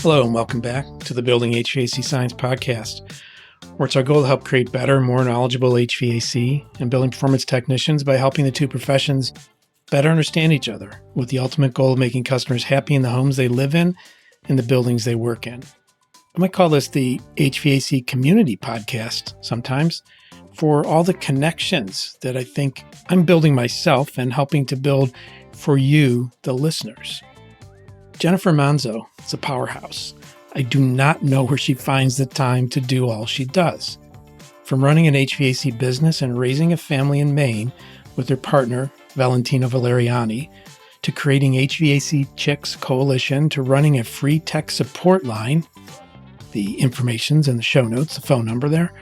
Hello and welcome back to the Building HVAC Science podcast, where it's our goal to help create better, more knowledgeable HVAC and building performance technicians by helping the two professions better understand each other with the ultimate goal of making customers happy in the homes they live in and the buildings they work in. I might call this the HVAC community podcast sometimes for all the connections that I think I'm building myself and helping to build for you, the listeners. Jennifer Manzo is a powerhouse. I do not know where she finds the time to do all she does. From running an HVAC business and raising a family in Maine with her partner, Valentino Valeriani, to creating HVACchicks Coalition, to running a free tech support line, the information's in the show notes, the phone number there,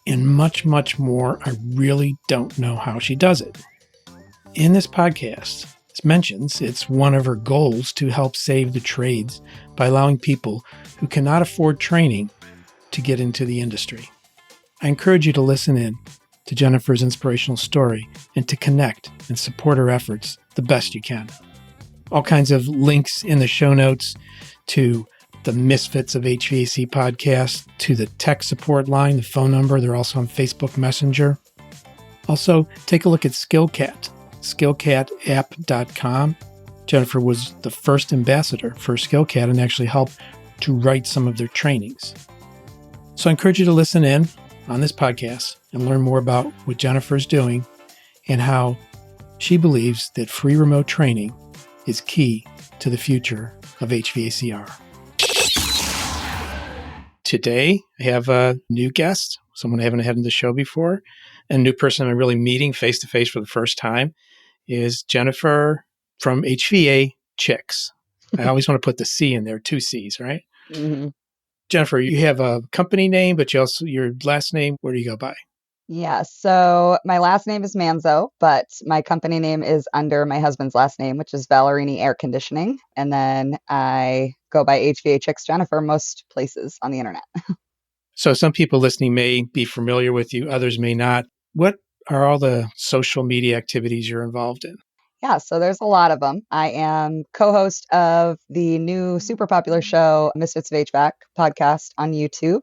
and much, much more. I really don't know how she does it. In this podcast, as mentions, it's one of her goals to help save the trades by allowing people who cannot afford training to get into the industry. I encourage you to listen in to Jennifer's inspirational story and to connect and support her efforts the best you can. All kinds of links in the show notes to the Misfits of HVAC podcast, to the tech support line, the phone number. They're also on Facebook Messenger. Also, take a look at SkillCat. skillcatapp.com. Jennifer was the first ambassador for SkillCat and actually helped to write some of their trainings. So I encourage you to listen in on this podcast and learn more about what Jennifer's doing and how she believes that free remote training is key to the future of HVACR. Today, I have a new guest, someone I haven't had on the show before, and a new person I'm really meeting face-to-face for the first time is Jennifer from HVAChicks. I always want to put the C in there, 2 C's, right? Mm-hmm. Jennifer, you have a company name, but you also, your last name, where do you go by? Yeah, so my last name is Manzo, but my company name is under my husband's last name, which is Valeriani Air Conditioning. And then I go by HVAChicks Jennifer most places on the internet. So some people listening may be familiar with you, others may not. What are all the social media activities you're involved in? Yeah, so there's a lot of them. I am co-host of the new super popular show, Misfits of HVAC podcast on YouTube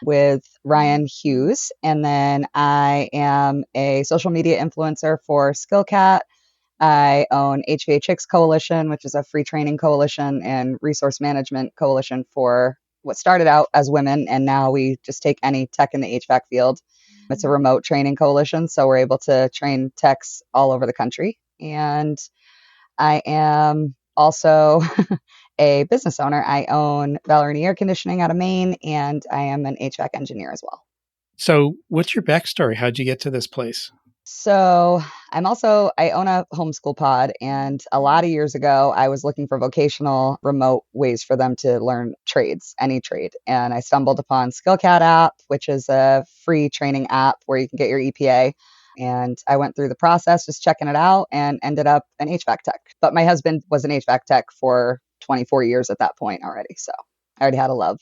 with Ryan Hughes. And then I am a social media influencer for SkillCat. I own HVAChicks Coalition, which is a free training coalition and resource management coalition for what started out as women. And now we just take any tech in the HVAC field. It's a remote training coalition. So we're able to train techs all over the country. And I am also a business owner. I own Valeriani Air Conditioning out of Maine, and I am an HVAC engineer as well. So what's your backstory? How'd you get to this place? So I own a homeschool pod, and a lot of years ago, I was looking for vocational remote ways for them to learn trades, any trade. And I stumbled upon SkillCat app, which is a free training app where you can get your EPA. And I went through the process, just checking it out, and ended up an HVAC tech. But my husband was an HVAC tech for 24 years at that point already. So I already had a love.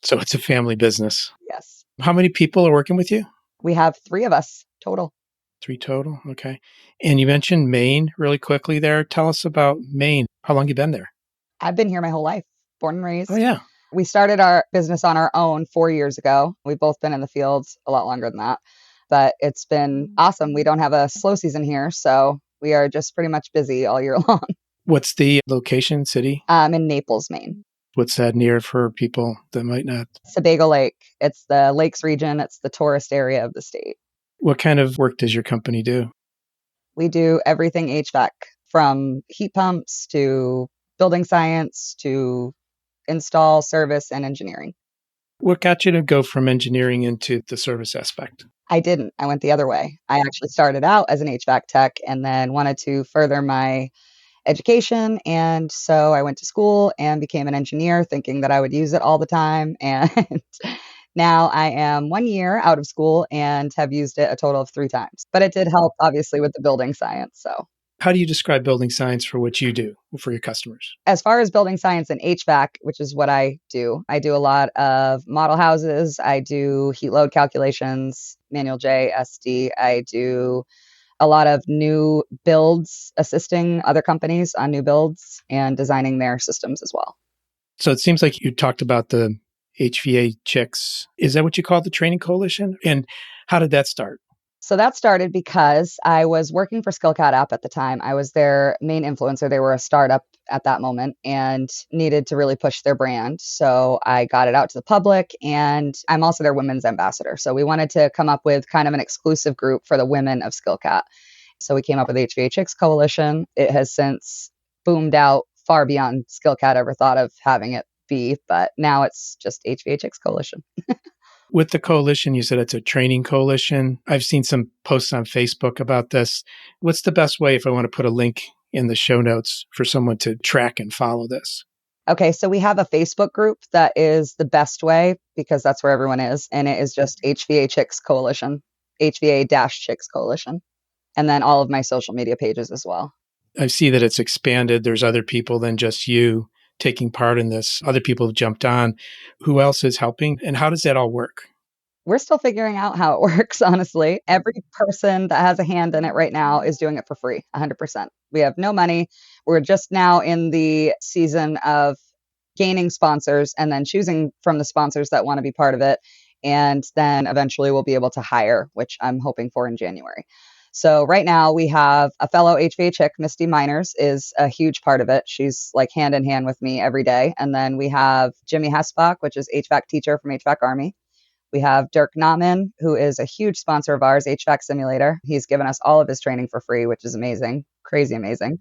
So it's a family business. Yes. How many people are working with you? We have 3 of us total. 3 total? Okay. And you mentioned Maine really quickly there. Tell us about Maine. How long have you been there? I've been here my whole life, born and raised. Oh, yeah. We started our business on our own 4 years ago. We've both been in the fields a lot longer than that. But it's been awesome. We don't have a slow season here, so we are just pretty much busy all year long. What's the location, city? In Naples, Maine. What's that near for people that might not? Sebago Lake. It's the lakes region. It's the tourist area of the state. What kind of work does your company do? We do everything HVAC, from heat pumps to building science to install, service, and engineering. What got you to go from engineering into the service aspect? I didn't. I went the other way. I actually started out as an HVAC tech and then wanted to further my education. And so I went to school and became an engineer thinking that I would use it all the time. And now I am 1 year out of school and have used it a total of 3 times. But it did help, obviously, with the building science. So How do you describe building science for what you do for your customers? as far as building science and HVAC, which is what I do a lot of model houses. I do heat load calculations, manual J, SD. I do a lot of new builds, assisting other companies on new builds and designing their systems as well. So it seems like you talked about the HVAChicks. Is that what you call the training coalition? And how did that start? So that started because I was working for SkillCat app at the time. I was their main influencer. They were a startup at that moment and needed to really push their brand. So I got it out to the public, and I'm also their women's ambassador. So we wanted to come up with kind of an exclusive group for the women of SkillCat. So we came up with HVAChicks Coalition. It has since boomed out far beyond SkillCat ever thought of having it be, but now it's just HVAChicks Coalition. With the coalition, you said it's a training coalition. I've seen some posts on Facebook about this. What's the best way if I want to put a link in the show notes for someone to track and follow this? Okay, so we have a Facebook group that is the best way because that's where everyone is. And it is just HVAChicks Coalition, HVA-Chicks Coalition. And then all of my social media pages as well. I see that it's expanded. There's other people than just you taking part in this. Other people have jumped on. Who else is helping? And how does that all work? We're still figuring out how it works, honestly. Every person that has a hand in it right now is doing it for free, 100%. We have no money. We're just now in the season of gaining sponsors and then choosing from the sponsors that want to be part of it. And then eventually we'll be able to hire, which I'm hoping for in January. So right now we have a fellow HVA chick, Misti Miners, is a huge part of it. She's like hand in hand with me every day. And then we have Jimmy Hesbach, which is HVAC teacher from HVAC Army. We have Dirk Nauman, who is a huge sponsor of ours, HVAC Simulator. He's given us all of his training for free, which is amazing, crazy amazing.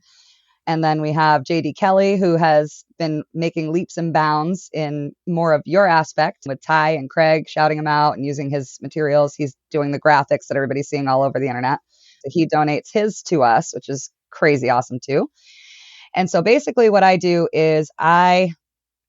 And then we have JD Kelly, who has been making leaps and bounds in more of your aspect with Ty and Craig shouting him out and using his materials. He's doing the graphics that everybody's seeing all over the internet. So he donates his to us, which is crazy awesome too. And so basically what I do is I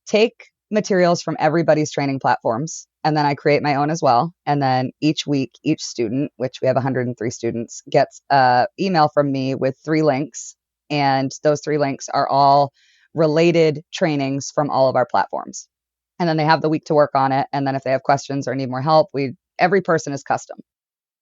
take materials from everybody's training platforms, and then I create my own as well. And then each week, each student, which we have 103 students, gets an email from me with 3 links. And those 3 links are all related trainings from all of our platforms. And then they have the week to work on it. And then if they have questions or need more help, every person is custom.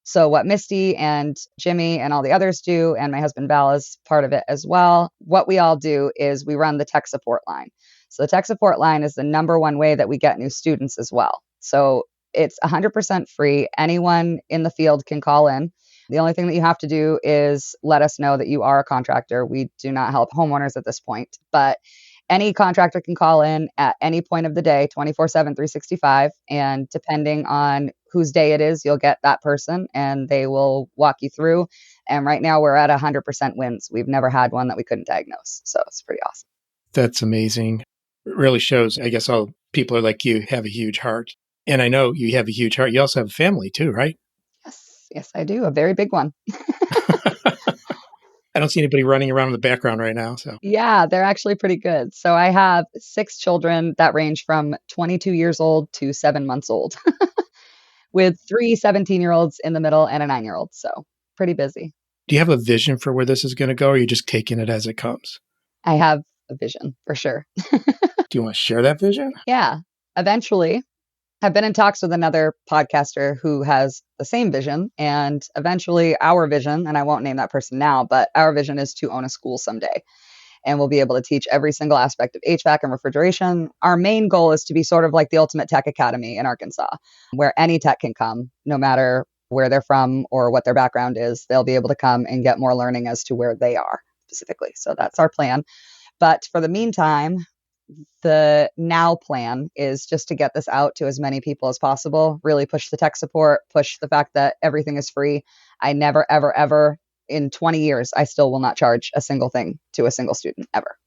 So what Misti and Jimmy and all the others do, and my husband Val is part of it as well, what we all do is we run the tech support line. So the tech support line is the number one way that we get new students as well. So it's 100% free. Anyone in the field can call in. The only thing that you have to do is let us know that you are a contractor. We do not help homeowners at this point, but any contractor can call in at any point of the day, 24/7, 365. And depending on whose day it is, you'll get that person and they will walk you through. And right now we're at 100% wins. We've never had one that we couldn't diagnose. So it's pretty awesome. That's amazing. It really shows, I guess, all people are like you have a huge heart. And I know you have a huge heart. You also have a family too, right? Yes, I do. A very big one. I don't see anybody running around in the background right now. So Yeah, they're actually pretty good. So I have 6 children that range from 22 years old to 7 months old, with 3 17-year-olds in the middle and a 9-year-old. So pretty busy. do you have a vision for where this is going to go, or are you just taking it as it comes? I have a vision for sure. Do you want to share that vision? Yeah, eventually. I've been in talks with another podcaster who has the same vision, and eventually our vision, and I won't name that person now, but our vision is to own a school someday. And we'll be able to teach every single aspect of HVAC and refrigeration. Our main goal is to be sort of like the ultimate tech academy in Arkansas, where any tech can come, no matter where they're from or what their background is. They'll be able to come and get more learning as to where they are specifically. So that's our plan. But for the meantime, the now plan is just to get this out to as many people as possible, really push the tech support, push the fact that everything is free. I never, ever, ever in 20 years, I still will not charge a single thing to a single student ever.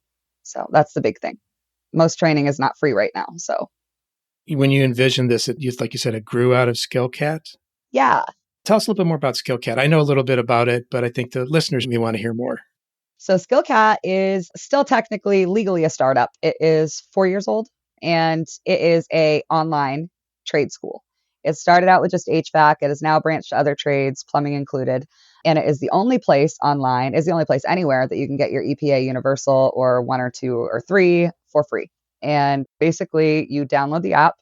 So that's the big thing. Most training is not free right now. So When you envisioned this, like you said, it grew out of SkillCat. yeah. Tell us a little bit more about SkillCat. I know a little bit about it, but I think the listeners may want to hear more. So SkillCat is still technically legally a startup. It is 4 years old and it is a online trade school. It started out with just HVAC. It has now branched to other trades, plumbing included. And it is the only place online, is the only place anywhere that you can get your EPA Universal or 1 or 2 or 3 for free. And basically you download the app,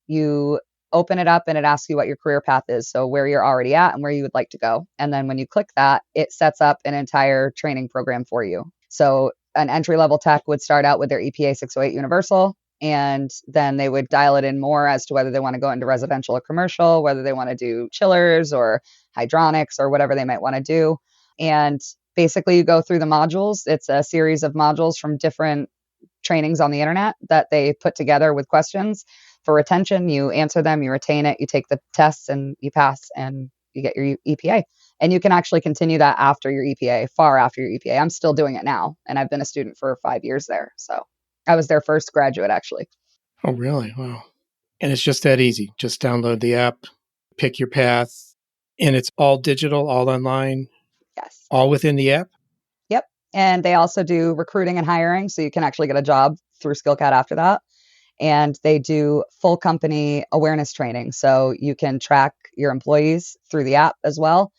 you open it up and it asks you what your career path is. So where you're already at and where you would like to go. And then when you click that, it sets up an entire training program for you. So an entry level tech would start out with their EPA 608 Universal. And then they would dial it in more as to whether they want to go into residential or commercial, whether they want to do chillers or hydronics or whatever they might want to do. And basically, you go through the modules. It's a series of modules from different trainings on the internet that they put together with questions for retention. You answer them, you retain it, you take the tests, and you pass, and you get your EPA. And you can actually continue that after your EPA, far after your EPA. I'm still doing it now, and I've been a student for 5 years there. So I was their first graduate, actually. Oh, really? Wow. And it's just that easy. Just download the app, pick your path, and it's all digital, all online, Yes. all within the app? Yep. And they also do recruiting and hiring. So you can actually get a job through SkillCat after that. And they do full company awareness training. So you can track your employees through the app as well.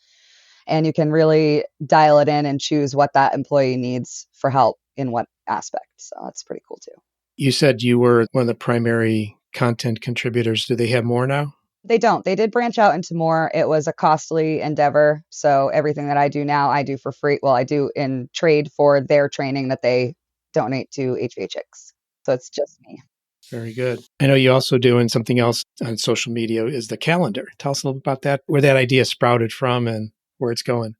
And you can really dial it in and choose what that employee needs for help in what aspect. So that's pretty cool too. You said you were one of the primary content contributors. Do they have more now? They don't. They did branch out into more. It was a costly endeavor. So everything that I do now, I do for free. Well, I do in trade for their training that they donate to HVAChicks. So it's just me. Very good. I know you're also doing something else on social media is the calendar. Tell us a little about that, where that idea sprouted from and where it's going.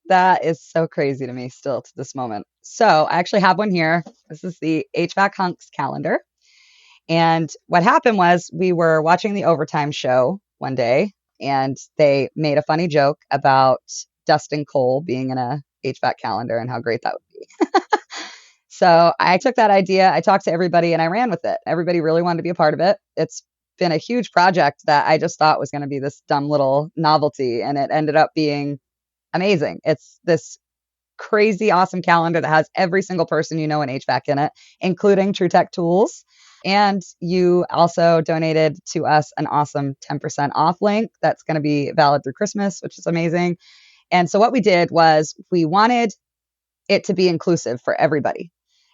That is so crazy to me still to this moment. So I actually have one here. This is the HVAChicks calendar. And what happened was we were watching the Overtime show one day, and they made a funny joke about dust and coal being in a HVAC calendar and how great that would be. So I took that idea, I talked to everybody, and I ran with it. Everybody really wanted to be a part of it. It's been a huge project that I just thought was going to be this dumb little novelty, and it ended up being amazing. It's this crazy awesome calendar that has every single person you know in HVAC in it, including TrueTech Tools. And you also donated to us an awesome 10% off link that's going to be valid through Christmas, which is amazing. And so what we did was we wanted it to be inclusive for everybody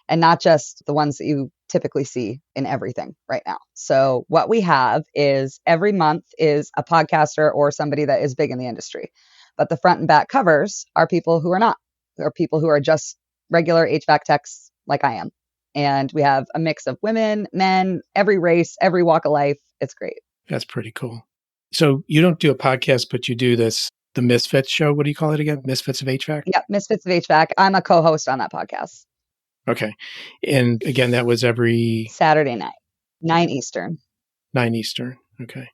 and not just the ones that you typically see in everything right now. So what we have is every month is a podcaster or somebody that is big in the industry. But the front and back covers are people who are not, or people who are just regular HVAC techs like I am. And we have a mix of women, men, every race, every walk of life. It's great. That's pretty cool. So you don't do a podcast, but you do the Misfits show. What do you call it again? Misfits of HVAC? Yeah, Misfits of HVAC. I'm a co-host on that podcast. Okay. And again, that was every Saturday night, 9 Eastern. 9 Eastern. Okay.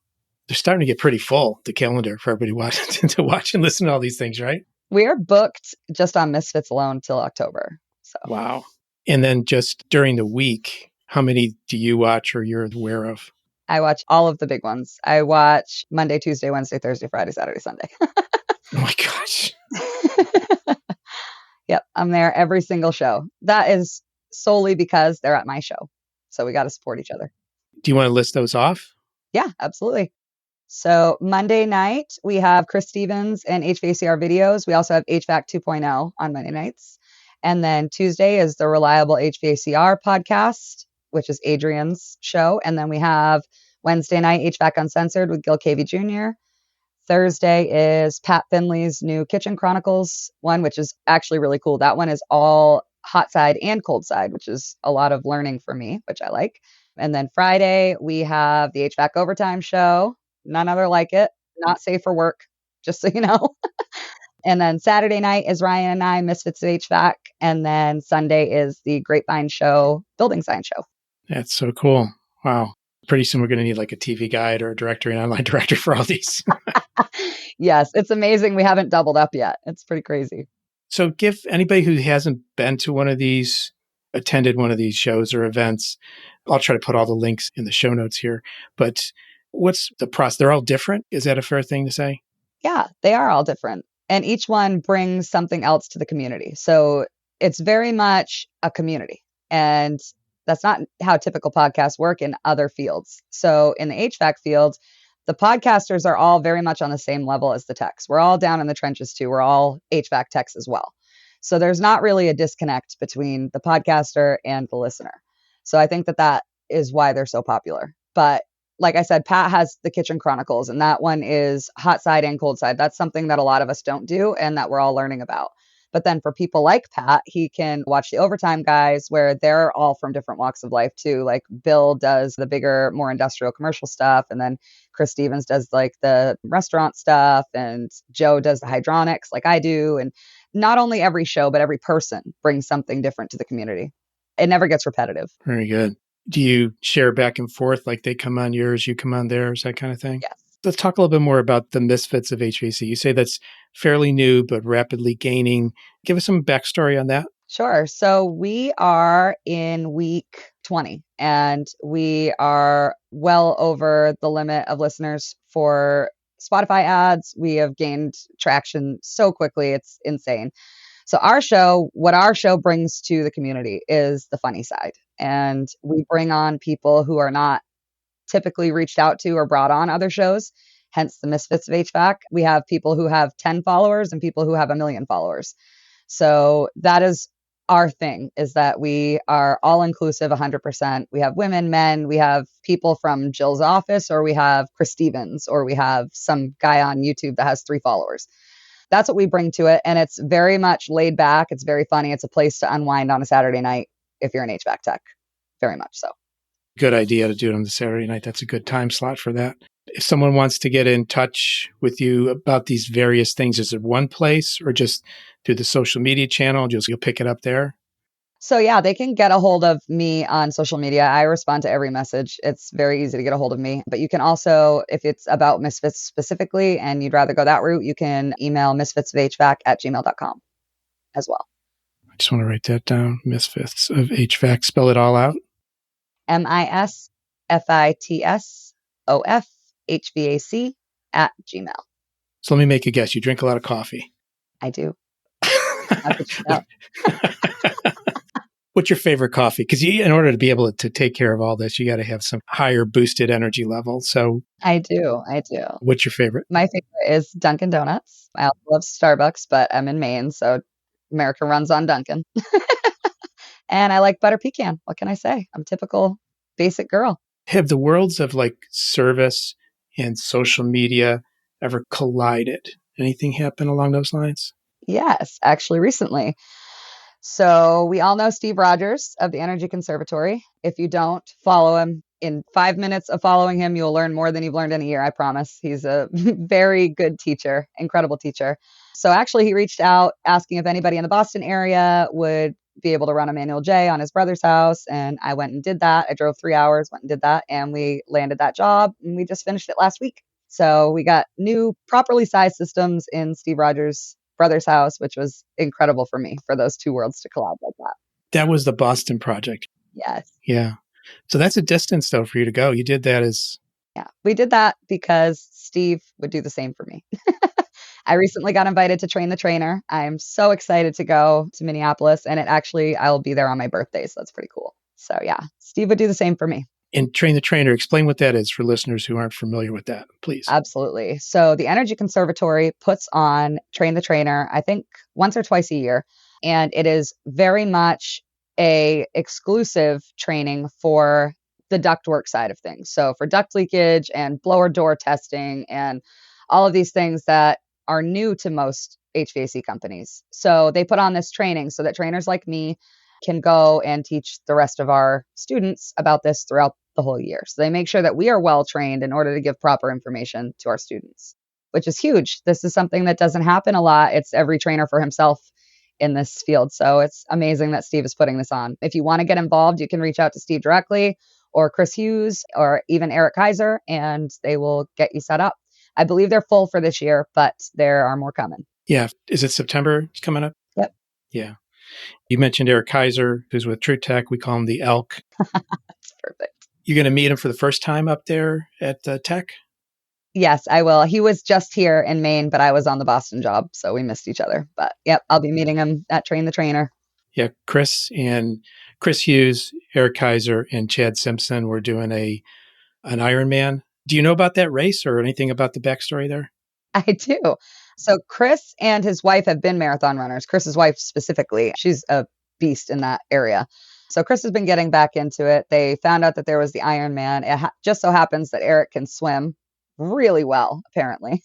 They're starting to get pretty full, the calendar for everybody to watch and listen to all these things, right? We're booked just on Misfits alone till October. So wow. And then just during the week, how many do you watch or you're aware of? I watch all of the big ones. I watch Monday, Tuesday, Wednesday, Thursday, Friday, Saturday, Sunday. Oh my gosh. Yep. I'm there every single show. That is solely because they're at my show. So we got to support each other. Do you want to list those off? Yeah, absolutely. So Monday night, we have Chris Stevens and HVACR videos. We also have HVAC 2.0 on Monday nights. And then Tuesday is the Reliable HVACR podcast, which is Adrian's show. And then we have Wednesday night, HVAC Uncensored with Gil Cavey Jr. Thursday is Pat Finley's new Kitchen Chronicles one, which is actually really cool. That one is all hot side and cold side, which is a lot of learning for me, which I like. And then Friday, we have the HVAC Overtime show. None other like it. Not safe for work, just so you know. And then Saturday night is Ryan and I, Misfits of HVAC. And then Sunday is the Grapevine show, Building Science show. That's so cool. Wow. Pretty soon we're going to need like a TV guide or a director and online director for all these. Yes, it's amazing. We haven't doubled up yet. It's pretty crazy. So give anybody who hasn't been to one of these, attended one of these shows or events, I'll try to put all the links in the show notes here, but what's the process? They're all different. Is that a fair thing to say? Yeah, they are all different. And each one brings something else to the community. So it's very much a community. And that's not how typical podcasts work in other fields. So in the HVAC field, the podcasters are all very much on the same level as the techs. We're all down in the trenches too. We're all HVAC techs as well. So there's not really a disconnect between the podcaster and the listener. So I think that is why they're so popular. But like I said, Pat has the Kitchen Chronicles, and that one is hot side and cold side. That's something that a lot of us don't do and that we're all learning about. But then for people like Pat, he can watch the Overtime guys where they're all from different walks of life too. Like Bill does the bigger, more industrial commercial stuff. And then Chris Stevens does like the restaurant stuff. And Joe does the hydronics like I do. And not only every show, but every person brings something different to the community. It never gets repetitive. Very good. Do you share back and forth, like they come on yours, you come on theirs, that kind of thing? Yes. Let's talk a little bit more about the Misfits of HVAC. You say that's fairly new, but rapidly gaining. Give us some backstory on that. Sure. So we are in week 20 and we are well over the limit of listeners for Spotify ads. We have gained traction so quickly. It's insane. So what our show brings to the community is the funny side. And we bring on people who are not typically reached out to or brought on other shows, hence the Misfits of HVAC. We have people who have 10 followers and people who have 1 million followers. So that is our thing, is that we are all inclusive 100%. We have women, men, we have people from Jill's office, or we have Chris Stevens, or we have some guy on YouTube that has 3 followers. That's what we bring to it. And it's very much laid back. It's very funny. It's a place to unwind on a Saturday night if you're an HVAC tech. Very much so. Good idea to do it on the Saturday night. That's a good time slot for that. If someone wants to get in touch with you about these various things, is it one place or just through the social media channel? You'll pick it up there? So yeah, they can get a hold of me on social media. I respond to every message. It's very easy to get a hold of me. But you can also, if it's about Misfits specifically and you'd rather go that route, you can email misfitsofhvac@gmail.com as well. I just want to write that down. Misfits of HVAC. Spell it all out. MISFITSOFHVAC@gmail. So let me make a guess. You drink a lot of coffee. I do. What's your favorite coffee? Because in order to be able to take care of all this, you got to have some higher boosted energy level. So I do. what's your favorite? My favorite is Dunkin' Donuts. I also love Starbucks, but I'm in Maine, so America runs on Dunkin'. And I like butter pecan. What can I say? I'm a typical basic girl. Have the worlds of like service and social media ever collided? Anything happen along those lines? Yes, actually recently. So we all know Steve Rogers of the Energy Conservatory. If you don't follow him, in 5 minutes of following him, you'll learn more than you've learned in a year, I promise. He's a very good teacher, incredible teacher. So actually he reached out asking if anybody in the Boston area would be able to run a manual J on his brother's house. And I went and did that. I drove 3 hours, went and did that. And we landed that job and we just finished it last week. So we got new properly sized systems in Steve Rogers' brother's house, which was incredible for me, for those two worlds to collide like that. That was the Boston project. Yes. Yeah. So that's a distance though for you to go. You did that as... Yeah, we did that because Steve would do the same for me. I recently got invited to train the trainer. I'm so excited to go to Minneapolis, and I'll be there on my birthday. So that's pretty cool. So yeah, Steve would do the same for me. And train the trainer, explain what that is for listeners who aren't familiar with that, please. Absolutely. So the Energy Conservatory puts on Train the Trainer, I think once or twice a year. And it is very much a exclusive training for the ductwork side of things. So for duct leakage and blower door testing and all of these things that are new to most HVAC companies. So they put on this training so that trainers like me can go and teach the rest of our students about this throughout the whole year. So they make sure that we are well trained in order to give proper information to our students, which is huge. This is something that doesn't happen a lot. It's every trainer for himself in this field. So it's amazing that Steve is putting this on. If you want to get involved, you can reach out to Steve directly or Chris Hughes or even Eric Kaiser, and they will get you set up. I believe they're full for this year, but there are more coming. Yeah. Is it September? It's coming up? Yep. Yeah. You mentioned Eric Kaiser, who's with True Tech. We call him the Elk. That's perfect. You're going to meet him for the first time up there at Tech? Yes, I will. He was just here in Maine, but I was on the Boston job, so we missed each other. But yep, I'll be meeting him at Train the Trainer. Yeah, Chris Hughes, Eric Kaiser, and Chad Simpson were doing an Ironman. Do you know about that race or anything about the backstory there? I do. So Chris and his wife have been marathon runners. Chris's wife specifically, she's a beast in that area. So Chris has been getting back into it. They found out that there was the Ironman. It just so happens that Eric can swim really well, apparently.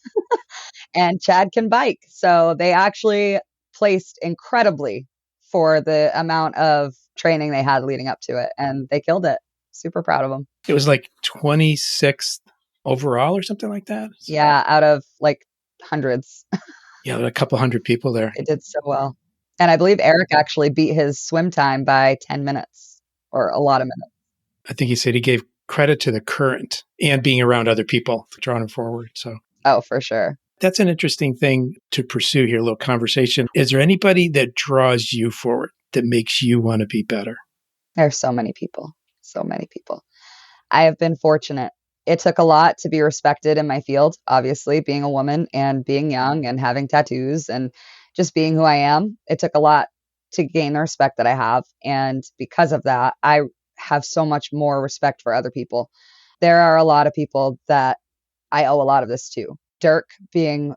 And Chad can bike. So they actually placed incredibly for the amount of training they had leading up to it. And they killed it. Super proud of them. It was like 26th overall or something like that. Yeah, out of like hundreds. Yeah, there were a couple hundred people there. It did so well. And I believe Eric actually beat his swim time by 10 minutes or a lot of minutes. I think he said he gave credit to the current and being around other people drawing him forward. So, oh, for sure. That's an interesting thing to pursue here, a little conversation. Is there anybody that draws you forward, that makes you want to be better? There's so many people. So many people. I have been fortunate. It took a lot to be respected in my field, obviously, being a woman and being young and having tattoos and just being who I am. It took a lot to gain the respect that I have. And because of that, I have so much more respect for other people. There are a lot of people that I owe a lot of this to. Dirk being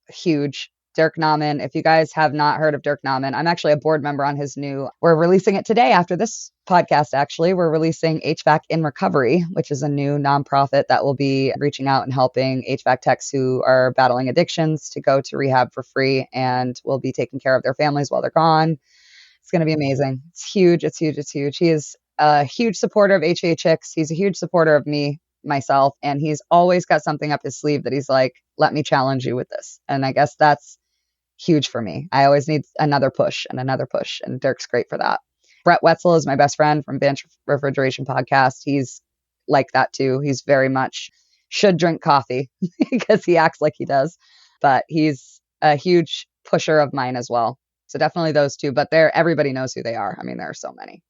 huge. Dirk Nauman. If you guys have not heard of Dirk Nauman, I'm actually a board member on his we're releasing it today after this podcast, actually. We're releasing HVAC in Recovery, which is a new nonprofit that will be reaching out and helping HVAC techs who are battling addictions to go to rehab for free, and will be taking care of their families while they're gone. It's going to be amazing. It's huge. It's huge. It's huge. He is a huge supporter of HVAChicks. He's a huge supporter of myself, and he's always got something up his sleeve that he's like, let me challenge you with this. And I guess that's huge for me. I always need another push, and Dirk's great for that. Brett Wetzel is my best friend from Bench Refrigeration Podcast. He's like that too. He's very much should drink coffee because he acts like he does, but he's a huge pusher of mine as well. So definitely those two, but everybody knows who they are. I mean, there are so many,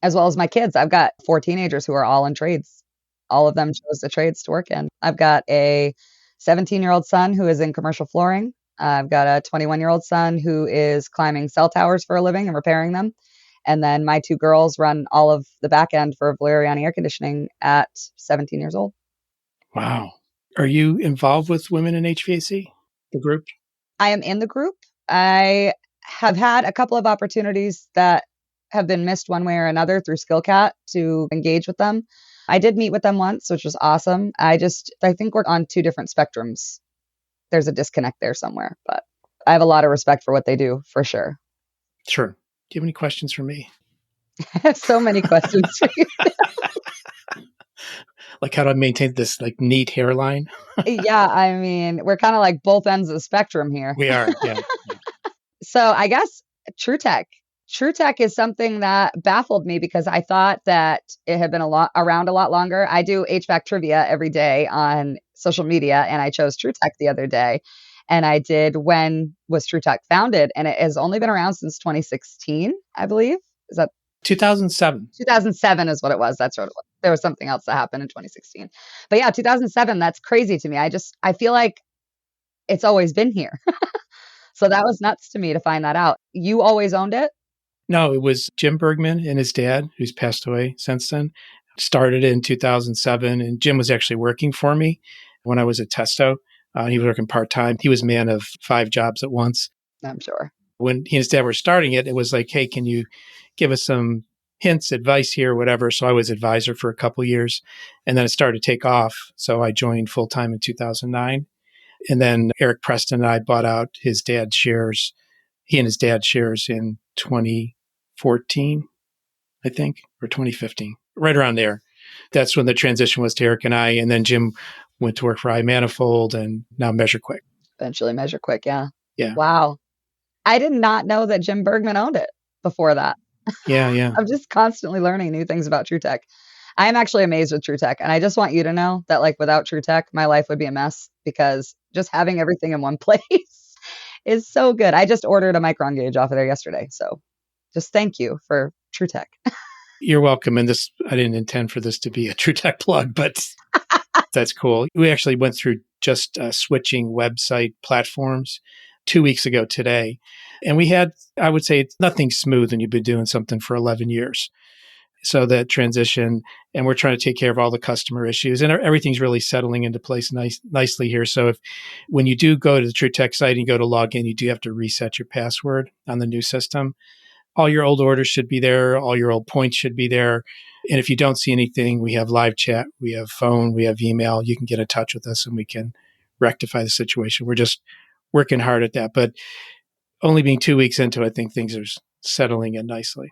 as well as my kids. I've got 4 teenagers who are all in trades. All of them chose the trades to work in. I've got a 17-year-old son who is in commercial flooring. I've got a 21-year-old son who is climbing cell towers for a living and repairing them. And then my 2 girls run all of the back end for Valeriani Air Conditioning at 17 years old. Wow. Are you involved with Women in HVAC, the group? I am in the group. I have had a couple of opportunities that have been missed one way or another through SkillCat to engage with them. I did meet with them once, which was awesome. I think we're on 2 different spectrums. There's a disconnect there somewhere, but I have a lot of respect for what they do, for sure. Sure. Do you have any questions for me? I have so many questions for you. Like how to maintain this like neat hairline? Yeah, I mean, we're kind of like both ends of the spectrum here. We are, yeah. So I guess TrueTech. TrueTech is something that baffled me because I thought that it had been around a lot longer. I do HVAC trivia every day on social media, and I chose TrueTech the other day. And I did, when was TrueTech founded? And it has only been around since 2016, I believe. Is that 2007? 2007 is what it was. That's what it was. There was something else that happened in 2016. But yeah, 2007, that's crazy to me. I feel like it's always been here. So that was nuts to me to find that out. You always owned it? No, it was Jim Bergman and his dad, who's passed away since then. Started in 2007, and Jim was actually working for me when I was at Testo. He was working part-time. He was a man of 5 jobs at once. I'm sure. When he and his dad were starting it, it was like, hey, can you give us some hints, advice here, whatever. So I was advisor for a couple of years, and then it started to take off. So I joined full-time in 2009. And then Eric Preston and I bought out his dad's shares. He and his dad shares in 2014, I think, or 2015, right around there. That's when the transition was to Eric and I. And then Jim went to work for iManifold and now Measure Quick. Eventually Measure Quick, yeah. Yeah. Wow. I did not know that Jim Bergman owned it before that. Yeah. I'm just constantly learning new things about TrueTech. I am actually amazed with TrueTech. And I just want you to know that like without TrueTech, my life would be a mess because just having everything in one place is so good. I just ordered a micron gauge off of there yesterday. So just thank you for TrueTech. You're welcome. And I didn't intend for this to be a TrueTech plug, but that's cool. We actually went through just switching website platforms 2 weeks ago today. And we had, I would say, it's nothing smooth when you've been doing something for 11 years. So that transition, and we're trying to take care of all the customer issues, and everything's really settling into place nicely here. So when you do go to the TrueTech site and you go to log in, you do have to reset your password on the new system. All your old orders should be there. All your old points should be there. And if you don't see anything, we have live chat, we have phone, we have email. You can get in touch with us and we can rectify the situation. We're just working hard at that. But only being 2 weeks into it, I think things are settling in nicely.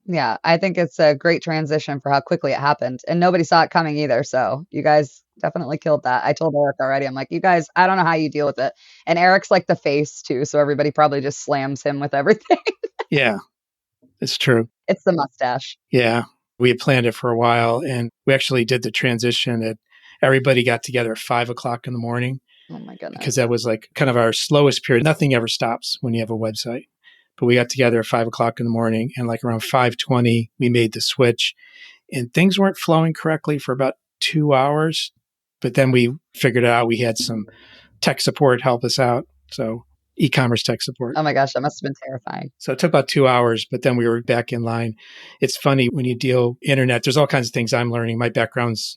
Yeah, I think it's a great transition for how quickly it happened. And nobody saw it coming either. So you guys definitely killed that. I told Eric already. I'm like, you guys, I don't know how you deal with it. And Eric's like the face too. So everybody probably just slams him with everything. Yeah, it's true. It's the mustache. Yeah. We had planned it for a while, and we actually did the transition at everybody got together at 5:00 in the morning Oh my because goodness. that was like kind of our slowest period. Nothing ever stops when you have a website. But we got together at 5:00 in the morning, and like around 5:20, we made the switch, and things weren't flowing correctly for about 2 hours. But then we figured out we had some tech support help us out. So e-commerce tech support. Oh my gosh, that must have been terrifying. So it took about 2 hours, but then we were back in line. It's funny when you deal internet, there's all kinds of things I'm learning. My background's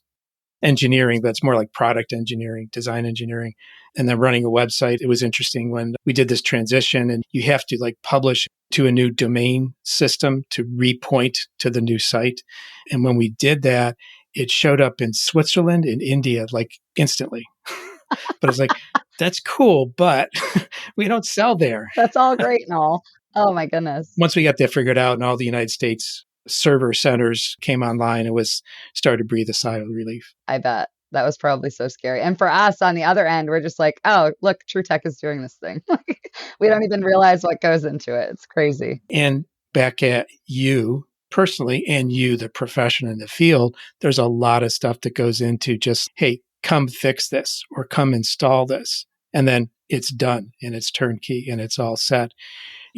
engineering, but it's more like product engineering, design engineering, and then running a website. It was interesting when we did this transition and you have to like publish to a new domain system to repoint to the new site. And when we did that, it showed up in Switzerland and India like instantly. But it's like, that's cool, but we don't sell there. That's all great and all. Oh my goodness. Once we got that figured out and all the United States server centers came online, it was started to breathe a sigh of relief. I bet. That was probably so scary. And for us on the other end, we're just like, oh, look, True Tech is doing this thing. We don't even realize what goes into it. It's crazy. And back at you personally and you, the profession in the field, there's a lot of stuff that goes into just, hey, come fix this or come install this. And then it's done and it's turnkey and it's all set.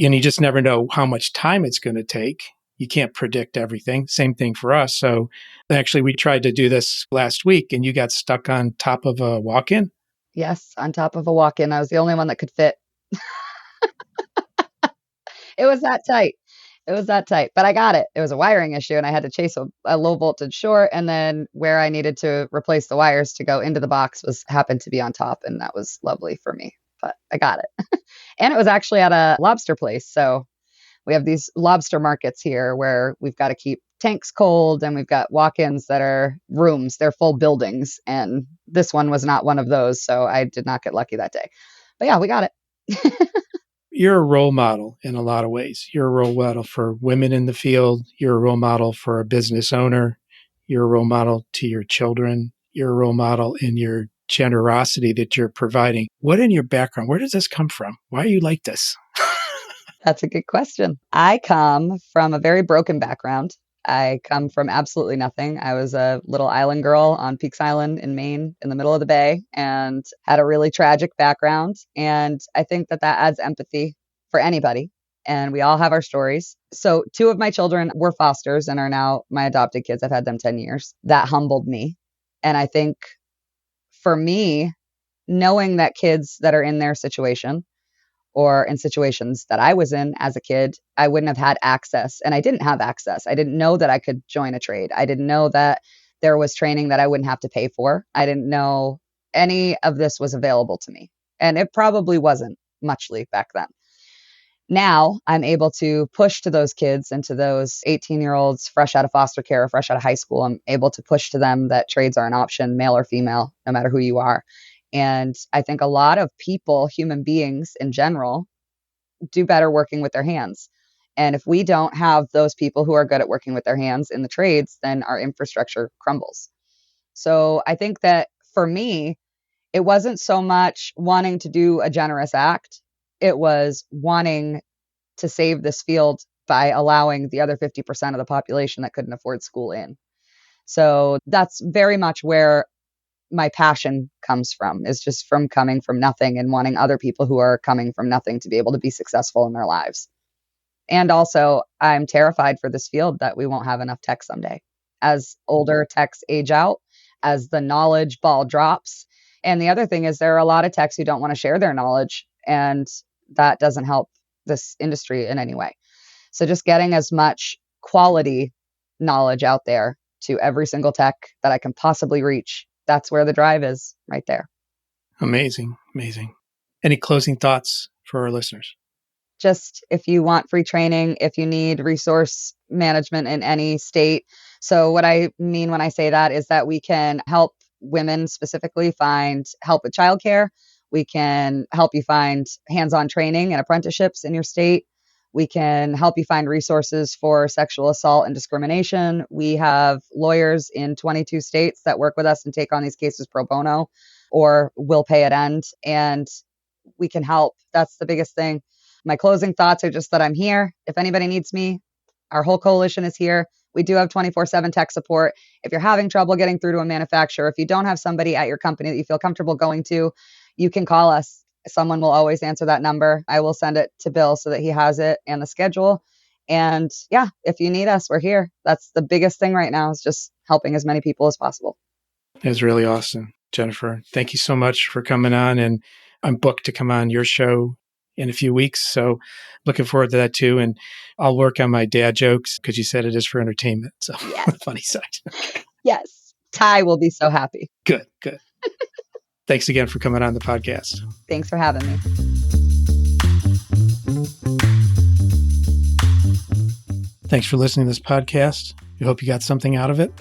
And you just never know how much time it's going to take. You can't predict everything. Same thing for us. So actually, we tried to do this last week and you got stuck on top of a walk-in. Yes, on top of a walk-in. I was the only one that could fit. It was that tight. It was that tight, but I got it. It was a wiring issue and I had to chase a low voltage short. And then where I needed to replace the wires to go into the box happened to be on top. And that was lovely for me, but I got it. And it was actually at a lobster place. So we have these lobster markets here where we've got to keep tanks cold and we've got walk-ins that are rooms. They're full buildings. And this one was not one of those. So I did not get lucky that day, but yeah, we got it. You're a role model in a lot of ways. You're a role model for women in the field. You're a role model for a business owner. You're a role model to your children. You're a role model in your generosity that you're providing. What in your background? Where does this come from? Why are you like this? That's a good question. I come from a very broken background. I come from absolutely nothing. I was a little island girl on Peaks Island in Maine in the middle of the bay and had a really tragic background. And I think that adds empathy for anybody. And we all have our stories. So 2 of my children were fosters and are now my adopted kids. I've had them 10 years. That humbled me. And I think for me, knowing that kids that are in their situation or in situations that I was in as a kid, I wouldn't have had access. And I didn't have access. I didn't know that I could join a trade. I didn't know that there was training that I wouldn't have to pay for. I didn't know any of this was available to me. And it probably wasn't muchly back then. Now I'm able to push to those kids and to those 18-year-olds fresh out of foster care, fresh out of high school. I'm able to push to them that trades are an option, male or female, no matter who you are. And I think a lot of people, human beings in general, do better working with their hands. And if we don't have those people who are good at working with their hands in the trades, then our infrastructure crumbles. So I think that for me, it wasn't so much wanting to do a generous act. It was wanting to save this field by allowing the other 50% of the population that couldn't afford school in. So that's very much where my passion comes from, is just from coming from nothing and wanting other people who are coming from nothing to be able to be successful in their lives. And also, I'm terrified for this field that we won't have enough tech someday. As older techs age out, as the knowledge ball drops. And the other thing is there are a lot of techs who don't want to share their knowledge, and that doesn't help this industry in any way. So just getting as much quality knowledge out there to every single tech that I can possibly reach. That's where the drive is, right there. Amazing. Amazing. Any closing thoughts for our listeners? Just if you want free training, if you need resource management in any state. So what I mean when I say that is that we can help women specifically find help with childcare. We can help you find hands-on training and apprenticeships in your state. We can help you find resources for sexual assault and discrimination. We have lawyers in 22 states that work with us and take on these cases pro bono or will pay at end. And we can help. That's the biggest thing. My closing thoughts are just that I'm here. If anybody needs me, our whole coalition is here. We do have 24/7 tech support. If you're having trouble getting through to a manufacturer, if you don't have somebody at your company that you feel comfortable going to, you can call us. Someone will always answer that number. I will send it to Bill so that he has it and the schedule. And yeah, if you need us, we're here. That's the biggest thing right now, is just helping as many people as possible. It was really awesome, Jennifer. Thank you so much for coming on. And I'm booked to come on your show in a few weeks. So looking forward to that too. And I'll work on my dad jokes because you said it is for entertainment. So Yes. funny side. Yes. Ty will be so happy. Good. Thanks again for coming on the podcast. Thanks for having me. Thanks for listening to this podcast. We hope you got something out of it,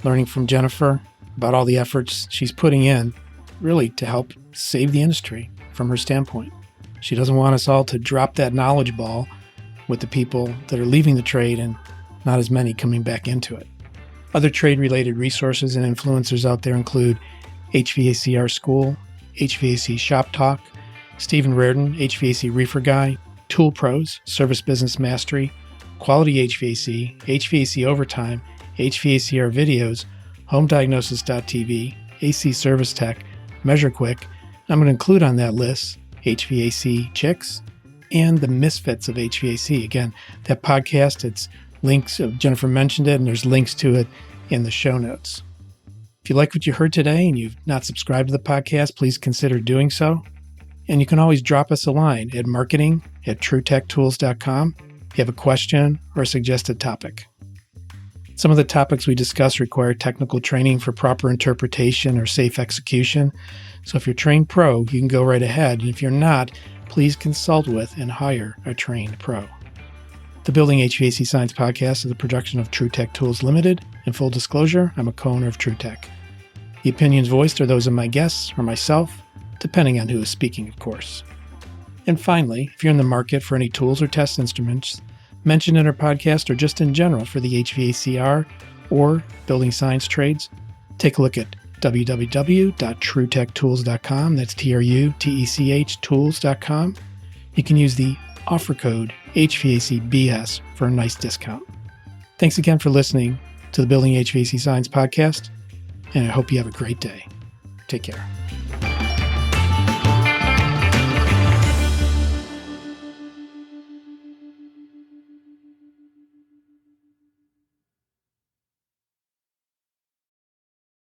learning from Jennifer about all the efforts she's putting in really to help save the industry from her standpoint. She doesn't want us all to drop that knowledge ball with the people that are leaving the trade and not as many coming back into it. Other trade-related resources and influencers out there include HVACR School, HVAC Shop Talk, Stephen Reardon, HVAC Reefer Guy, Tool Pros, Service Business Mastery, Quality HVAC, HVAC Overtime, HVACR Videos, HomeDiagnosis.tv, AC Service Tech, MeasureQuick. I'm going to include on that list HVAChicks and the Misfits of HVAC. Again, that podcast, it's links, Jennifer mentioned it, and there's links to it in the show notes. If you like what you heard today and you've not subscribed to the podcast, please consider doing so. And you can always drop us a line at marketing@truetechtools.com if you have a question or a suggested topic. Some of the topics we discuss require technical training for proper interpretation or safe execution. So if you're trained pro, you can go right ahead. And if you're not, please consult with and hire a trained pro. The Building HVAC Science podcast is a production of True Tech Tools Limited. In full disclosure, I'm a co-owner of True Tech. The opinions voiced are those of my guests or myself, depending on who is speaking, of course. And finally, if you're in the market for any tools or test instruments mentioned in our podcast or just in general for the HVACR or building science trades, take a look at www.truetechtools.com. That's TRUTECH tools.com. You can use the offer code HVACBS for a nice discount. Thanks again for listening to the Building HVAC Science podcast, and I hope you have a great day. Take care.